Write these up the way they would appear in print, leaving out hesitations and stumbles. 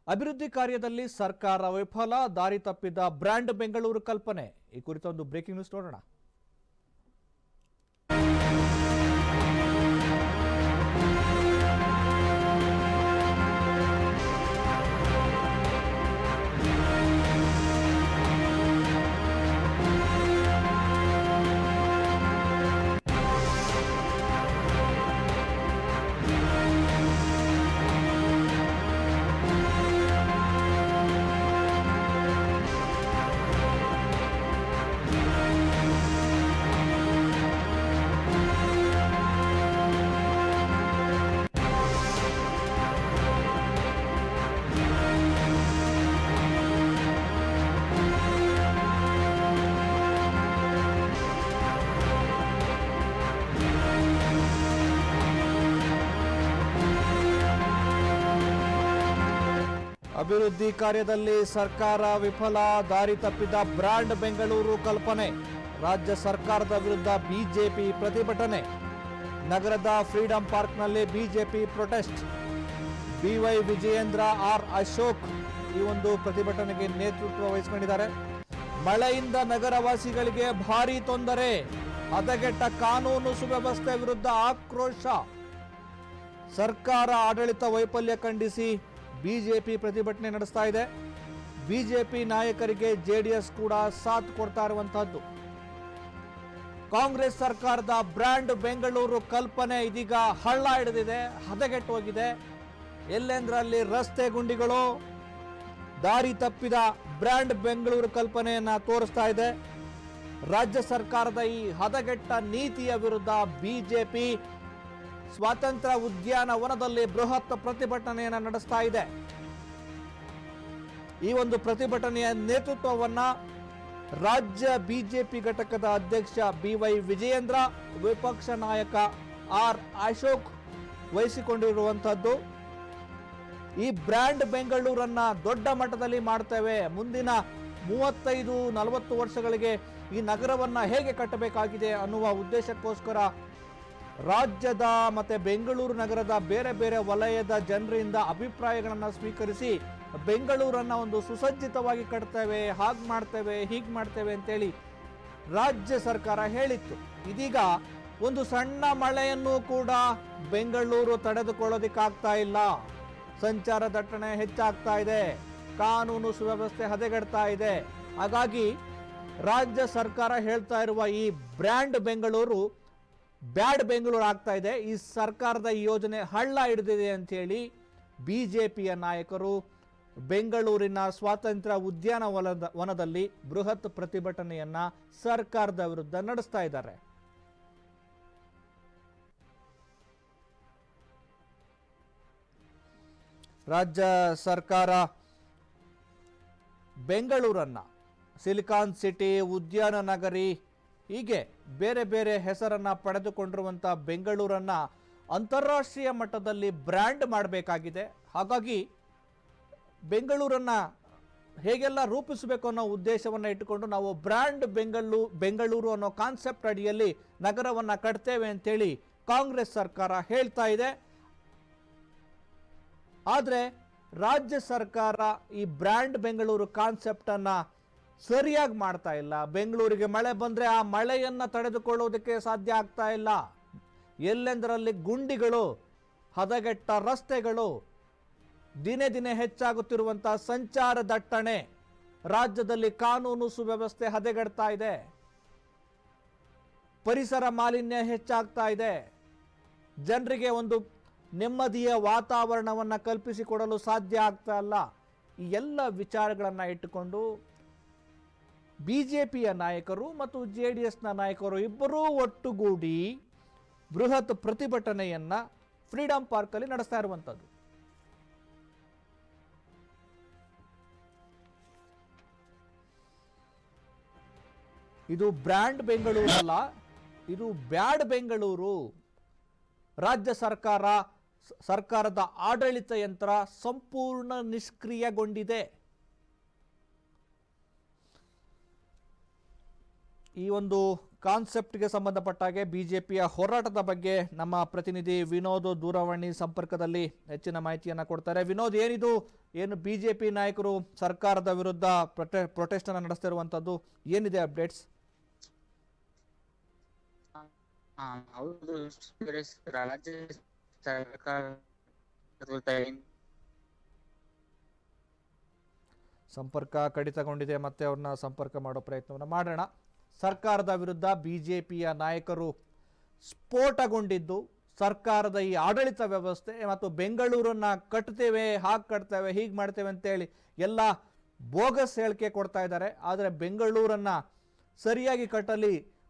ಅಭಿವೃದ್ಧಿ ಕಾರ್ಯದಲ್ಲಿ ಸರ್ಕಾರ ವಿಫಲ, ದಾರಿ ತಪ್ಪಿದ ಬ್ರ್ಯಾಂಡ್ ಬೆಂಗಳೂರು ಕಲ್ಪನೆ. ಈ ಕುರಿತ ಒಂದು ಬ್ರೇಕಿಂಗ್ ನ್ಯೂಸ್ ನೋಡೋಣ. ಅಭಿವೃದ್ಧಿ ಕಾರ್ಯದಲ್ಲಿ ಸರ್ಕಾರ ವಿಫಲ, ದಾರಿ ತಪ್ಪಿದ ಬ್ರ್ಯಾಂಡ್ ಬೆಂಗಳೂರು ಕಲ್ಪನೆ. ರಾಜ್ಯ ಸರ್ಕಾರದ ವಿರುದ್ಧ ಬಿಜೆಪಿ ಪ್ರತಿಭಟನೆ. ನಗರದ ಫ್ರೀಡಂ ಪಾರ್ಕ್ನಲ್ಲಿ BJP protest. B Y Vijayendra, R Ashok ಈ ಒಂದು ಪ್ರತಿಭಟನೆಗೆ ನೇತೃತ್ವ ವಹಿಸಿಕೊಂಡಿದ್ದಾರೆ. ಮಳೆಯಿಂದ ನಗರವಾಸಿಗಳಿಗೆ ಭಾರೀ ತೊಂದರೆ, ಹದಗೆಟ್ಟ ಕಾನೂನು ಸುವ್ಯವಸ್ಥೆ ವಿರುದ್ಧ ಆಕ್ರೋಶ. ಸರ್ಕಾರ ಆಡಳಿತ ವೈಫಲ್ಯ ಖಂಡಿಸಿ ಬಿಜೆಪಿ ಪ್ರತಿಭಟನೆ ನಡೆಸ್ತಾ ಇದೆ. ಬಿಜೆಪಿ ನಾಯಕರಿಗೆ ಜೆಡಿಎಸ್ ಕೂಡ ಸಾಥ್ ಕೊಡ್ತಾ ಇರುವಂತಹದ್ದು. ಕಾಂಗ್ರೆಸ್ ಸರ್ಕಾರದ ಬ್ರ್ಯಾಂಡ್ ಬೆಂಗಳೂರು ಕಲ್ಪನೆ ಇದೀಗ ಹಳ್ಳ ಹಿಡಿದಿದೆ, ಹದಗೆಟ್ಟು ಹೋಗಿದೆ. ಎಲ್ಲೆಂದ್ರಲ್ಲಿ ರಸ್ತೆ ಗುಂಡಿಗಳು, ದಾರಿ ತಪ್ಪಿದ ಬ್ರ್ಯಾಂಡ್ ಬೆಂಗಳೂರು ಕಲ್ಪನೆಯನ್ನ ತೋರಿಸ್ತಾ ಇದೆ. ರಾಜ್ಯ ಸರ್ಕಾರದ ಈ ಹದಗೆಟ್ಟ ನೀತಿಯ ವಿರುದ್ಧ ಬಿಜೆಪಿ ಸ್ವಾತಂತ್ರ್ಯ ಉದ್ಯಾನವನದಲ್ಲಿ ಬೃಹತ್ ಪ್ರತಿಭಟನೆಯನ್ನು ನಡೆಸ್ತಾ ಇದೆ. ಈ ಒಂದು ಪ್ರತಿಭಟನೆಯ ನೇತೃತ್ವವನ್ನ ರಾಜ್ಯ ಬಿಜೆಪಿ ಘಟಕದ ಅಧ್ಯಕ್ಷ ಬಿವೈ ವಿಜಯೇಂದ್ರ, ವಿಪಕ್ಷ ನಾಯಕ ಆರ್ ಅಶೋಕ್ ವಹಿಸಿಕೊಂಡಿರುವಂತಹದ್ದು. ಈ ಬ್ರ್ಯಾಂಡ್ ಬೆಂಗಳೂರನ್ನ ದೊಡ್ಡ ಮಟ್ಟದಲ್ಲಿ ಮಾಡ್ತೇವೆ, ಮುಂದಿನ 35-40 ವರ್ಷಗಳಿಗೆ ಈ ನಗರವನ್ನ ಹೇಗೆ ಕಟ್ಟಬೇಕಾಗಿದೆ ಅನ್ನುವ ಉದ್ದೇಶಕ್ಕೋಸ್ಕರ ರಾಜ್ಯದ ಮತ್ತೆ ಬೆಂಗಳೂರು ನಗರದ ಬೇರೆ ಬೇರೆ ವಲಯದ ಜನರಿಂದ ಅಭಿಪ್ರಾಯಗಳನ್ನು ಸ್ವೀಕರಿಸಿ ಬೆಂಗಳೂರನ್ನ ಒಂದು ಸುಸಜ್ಜಿತವಾಗಿ ಕಟ್ತೇವೆ, ಹಾಗೆ ಮಾಡ್ತೇವೆ, ಹೀಗೆ ಮಾಡ್ತೇವೆ ಅಂತೇಳಿ ರಾಜ್ಯ ಸರ್ಕಾರ ಹೇಳಿತ್ತು. ಇದೀಗ ಒಂದು ಸಣ್ಣ ಮಳೆಯನ್ನು ಕೂಡ ಬೆಂಗಳೂರು ತಡೆದುಕೊಳ್ಳೋದಿಕ್ಕಾಗ್ತಾ ಇಲ್ಲ. ಸಂಚಾರ ದಟ್ಟಣೆ ಹೆಚ್ಚಾಗ್ತಾ ಇದೆ, ಕಾನೂನು ಸುವ್ಯವಸ್ಥೆ ಹದಗೆಡ್ತಾ ಇದೆ. ಹಾಗಾಗಿ ರಾಜ್ಯ ಸರ್ಕಾರ ಹೇಳ್ತಾ ಇರುವ ಈ ಬ್ರ್ಯಾಂಡ್ ಬೆಂಗಳೂರು ಬ್ಯಾಡ್ ಬೆಂಗಳೂರು ಆಗ್ತಾ ಇದೆ. ಈ ಸರ್ಕಾರದ ಈ ಯೋಜನೆ ಹಳ್ಳ ಹಿಡಿದಿದೆ ಅಂತ ಹೇಳಿ ಬಿಜೆಪಿಯ ನಾಯಕರು ಬೆಂಗಳೂರಿನ ಸ್ವಾತಂತ್ರ್ಯ ಉದ್ಯಾನವನದಲ್ಲಿ ಬೃಹತ್ ಪ್ರತಿಭಟನೆಯನ್ನ ಸರ್ಕಾರದ ವಿರುದ್ಧ ನಡೆಸ್ತಾ ಇದ್ದಾರೆ. ರಾಜ್ಯ ಸರ್ಕಾರ ಬೆಂಗಳೂರನ್ನ ಸಿಲಿಕಾನ್ ಸಿಟಿ, ಉದ್ಯಾನ ನಗರಿ ಹೀಗೆ ಬೇರೆ ಬೇರೆ ಹೆಸರನ್ನ ಪಡೆದುಕೊಂಡಿರುವಂಥ ಬೆಂಗಳೂರನ್ನ ಅಂತಾರಾಷ್ಟ್ರೀಯ ಮಟ್ಟದಲ್ಲಿ ಬ್ರ್ಯಾಂಡ್ ಮಾಡಬೇಕಾಗಿದೆ. ಹಾಗಾಗಿ ಬೆಂಗಳೂರನ್ನ ಹೇಗೆಲ್ಲ ರೂಪಿಸಬೇಕು ಅನ್ನೋ ಉದ್ದೇಶವನ್ನು ಇಟ್ಟುಕೊಂಡು ನಾವು ಬ್ರ್ಯಾಂಡ್ ಬೆಂಗಳೂರು ಅನ್ನೋ ಕಾನ್ಸೆಪ್ಟ್ ಅಡಿಯಲ್ಲಿ ನಗರವನ್ನ ಕಟ್ತೇವೆ ಅಂತೇಳಿ ಕಾಂಗ್ರೆಸ್ ಸರ್ಕಾರ ಹೇಳ್ತಾ ಇದೆ. ಆದರೆ ರಾಜ್ಯ ಸರ್ಕಾರ ಈ ಬ್ರ್ಯಾಂಡ್ ಬೆಂಗಳೂರು ಕಾನ್ಸೆಪ್ಟ್ ಅನ್ನ ಸರಿಯಾಗಿ ಮಾಡ್ತಾ ಇಲ್ಲ. ಬೆಂಗಳೂರಿಗೆ ಮಳೆ ಬಂದ್ರೆ ಆ ಮಳೆಯನ್ನ ತಡೆದುಕೊಳ್ಳೋದಕ್ಕೆ ಸಾಧ್ಯ ಆಗ್ತಾ ಇಲ್ಲ. ಎಲ್ಲೆಂದರಲ್ಲಿ ಗುಂಡಿಗಳು, ಹದಗೆಟ್ಟ ರಸ್ತೆಗಳು, ದಿನೇ ದಿನೇ ಹೆಚ್ಚಾಗುತ್ತಿರುವಂತಹ ಸಂಚಾರ ದಟ್ಟಣೆ, ರಾಜ್ಯದಲ್ಲಿ ಕಾನೂನು ಸುವ್ಯವಸ್ಥೆ ಹದಗೆಡ್ತಾ ಇದೆ, ಪರಿಸರ ಮಾಲಿನ್ಯ ಹೆಚ್ಚಾಗ್ತಾ ಇದೆ, ಜನರಿಗೆ ಒಂದು ನೆಮ್ಮದಿಯ ವಾತಾವರಣವನ್ನು ಕಲ್ಪಿಸಿಕೊಡಲು ಸಾಧ್ಯ ಆಗ್ತಾ ಇಲ್ಲ. ಈ ಎಲ್ಲ ವಿಚಾರಗಳನ್ನು ಇಟ್ಟುಕೊಂಡು ಬಿಜೆಪಿಯ ನಾಯಕರು ಮತ್ತು ಜೆಡಿಎಸ್ನ ನಾಯಕರು ಇಬ್ಬರೂ ಒಟ್ಟುಗೂಡಿ ಬೃಹತ್ ಪ್ರತಿಭಟನೆಯನ್ನ ಫ್ರೀಡಂ ಪಾರ್ಕ್ ಅಲ್ಲಿ ನಡೆಸ್ತಾ ಇರುವಂತದ್ದು. ಇದು ಬ್ರ್ಯಾಂಡ್ ಬೆಂಗಳೂರು ಅಲ್ಲ, ಇದು ಬ್ಯಾಡ್ ಬೆಂಗಳೂರು. ರಾಜ್ಯ ಸರ್ಕಾರದ ಆಡಳಿತ ಯಂತ್ರ ಸಂಪೂರ್ಣ ನಿಷ್ಕ್ರಿಯಗೊಂಡಿದೆ. ಈ ಒಂದು ಕಾನ್ಸೆಪ್ಟ್ಗೆ ಸಂಬಂಧಪಟ್ಟಾಗೆ ಬಿಜೆಪಿಯ ಹೋರಾಟದ ಬಗ್ಗೆ ನಮ್ಮ ಪ್ರತಿನಿಧಿ ವಿನೋದ್ ದೂರವಾಣಿ ಸಂಪರ್ಕದಲ್ಲಿ ಹೆಚ್ಚಿನ ಮಾಹಿತಿಯನ್ನು ಕೊಡ್ತಾರೆ. ವಿನೋದ್, ಏನಿದು ಏನು ಬಿಜೆಪಿ ನಾಯಕರು ಸರ್ಕಾರದ ವಿರುದ್ಧ ಪ್ರೊಟೆಸ್ಟ್ ಅನ್ನು ನಡೆಸ್ತಿರುವಂತದ್ದು, ಏನಿದೆ ಅಪ್ಡೇಟ್ಸ್? ಹೌದು, ರಾಜ್ಯ ಸರ್ಕಾರ ಸಂಪರ್ಕ ಕಡಿತಗೊಂಡಿದೆ, ಮತ್ತೆ ಅವ್ರನ್ನ ಸಂಪರ್ಕ ಮಾಡೋ ಪ್ರಯತ್ನವನ್ನು ಮಾಡೋಣ. ಸರ್ಕಾರದ ವಿರುದ್ಧ ಬಿಜೆಪಿಯ ನಾಯಕರು ಸ್ಫೋಟಗೊಂಡಿದ್ದು ಸರ್ಕಾರದ ಈ ಆಡಳಿತ ವ್ಯವಸ್ಥೆ ಮತ್ತು ಬೆಂಗಳೂರನ್ನ ಕಟ್ತೇವೆ, ಹಾಗೆ ಕಟ್ತೇವೆ, ಹೀಗೆ ಮಾಡ್ತೇವೆ ಅಂತೇಳಿ ಎಲ್ಲ ಬೋಗಸ್ ಹೇಳಿಕೆ ಕೊಡ್ತಾ ಇದ್ದಾರೆ. ಆದರೆ ಬೆಂಗಳೂರನ್ನು ಸರಿಯಾಗಿ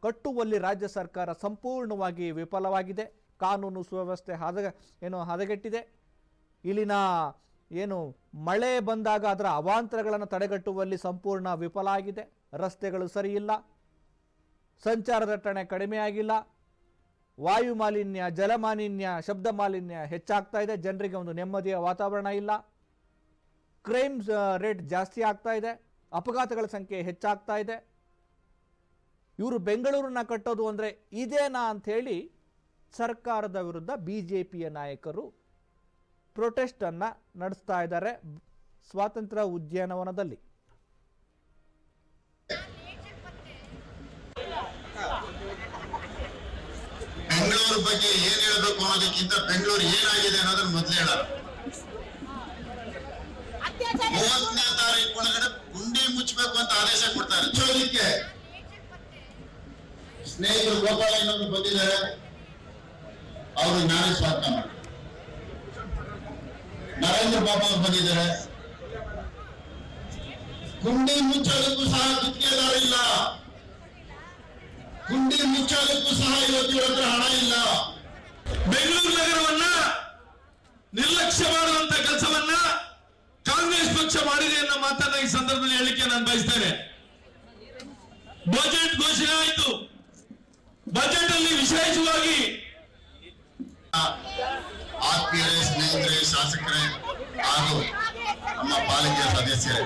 ಕಟ್ಟುವಲ್ಲಿ ರಾಜ್ಯ ಸರ್ಕಾರ ಸಂಪೂರ್ಣವಾಗಿ ವಿಫಲವಾಗಿದೆ. ಕಾನೂನು ಸುವ್ಯವಸ್ಥೆ ಹದಗೆಟ್ಟಿದೆ. ಇಲ್ಲಿನ ಏನು ಮಳೆ ಬಂದಾಗ ಅದರ ಅವಾಂತರಗಳನ್ನು ತಡೆಗಟ್ಟುವಲ್ಲಿ ಸಂಪೂರ್ಣ ವಿಫಲ ಆಗಿದೆ. ರಸ್ತೆಗಳು ಸರಿಯಿಲ್ಲ, ಸಂಚಾರ ದಟ್ಟಣೆ ಕಡಿಮೆ ಆಗಿಲ್ಲ, ವಾಯು ಮಾಲಿನ್ಯ, ಜಲಮಾಲಿನ್ಯ, ಶಬ್ದ ಮಾಲಿನ್ಯ ಹೆಚ್ಚಾಗ್ತಾ ಇದೆ. ಜನರಿಗೆ ಒಂದು ನೆಮ್ಮದಿಯ ವಾತಾವರಣ ಇಲ್ಲ. ಕ್ರೈಮ್ ರೇಟ್ ಜಾಸ್ತಿ ಆಗ್ತಾ ಇದೆ, ಅಪಘಾತಗಳ ಸಂಖ್ಯೆ ಹೆಚ್ಚಾಗ್ತಾ ಇದೆ. ಇವರು ಬೆಂಗಳೂರನ್ನ ಕಟ್ಟೋದು ಅಂದರೆ ಇದೇನಾ ಅಂಥೇಳಿ ಸರ್ಕಾರದ ವಿರುದ್ಧ ಬಿಜೆಪಿಯ ನಾಯಕರು ಪ್ರೊಟೆಸ್ಟನ್ನು ನಡೆಸ್ತಾ ಇದ್ದಾರೆ ಸ್ವಾತಂತ್ರ್ಯ ಉದ್ಯಾನವನದಲ್ಲಿ. ಬೆಂಗಳೂರು ಬಗ್ಗೆ ಏನ್ ಹೇಳಬೇಕು ಅನ್ನೋದಕ್ಕಿಂತ ಬೆಂಗಳೂರು ಏನಾಗಿದೆ ಅನ್ನೋದನ್ನ ಮೊದಲೇ ಹೇಳೋಣ. 30ನೇ ತಾರೀಕು ಒಳಗಡೆ ಗುಂಡಿ ಮುಚ್ಚಬೇಕು ಅಂತ ಆದೇಶ ಕೊಡ್ತಾರೆ. ಚೋದಕ್ಕೆ ಸ್ನೇಹಿತರು ಗೋಪಾಲಯ್ಯನವರು ಬಂದಿದ್ದಾರೆ, ಅವರು ನಾನೇ ಸ್ವಾಗತ ಮಾಡಿ. ನರೇಂದ್ರ ಬಾಬು ಅವರು ಬಂದಿದ್ದಾರೆ. ಗುಂಡಿ ಮುಚ್ಚೋದಕ್ಕೂ ಸಹ ಗುತ್ತಿಗೆದಾರ ಇಲ್ಲ, ಗುಂಡಿ ಮುಚ್ಚೋದಕ್ಕೂ ಸಹ ಇವತ್ತು ಹಣ ಇಲ್ಲ. ಬೆಂಗಳೂರು ನಗರವನ್ನ ನಿರ್ಲಕ್ಷ್ಯ ಮಾಡುವಂತ ಕೆಲಸವನ್ನ ಕಾಂಗ್ರೆಸ್ ಪಕ್ಷ ಮಾಡಿದೆ ಅನ್ನೋ ಮಾತನ್ನ ಈ ಸಂದರ್ಭದಲ್ಲಿ ಹೇಳಿಕೆ ನಾನು ಬಯಸ್ತೇನೆ. ಬಜೆಟ್ ಘೋಷಣೆ ಆಯಿತು. ಬಜೆಟ್ ಅಲ್ಲಿ ವಿಶೇಷವಾಗಿ ಆತ್ಮೀಯರೇ, ಸ್ನೇಹಿತರೆ, ಶಾಸಕರೇ ಹಾಗೂ ನಮ್ಮ ಪಾಲಿಕೆಯ ಸದಸ್ಯರೇ,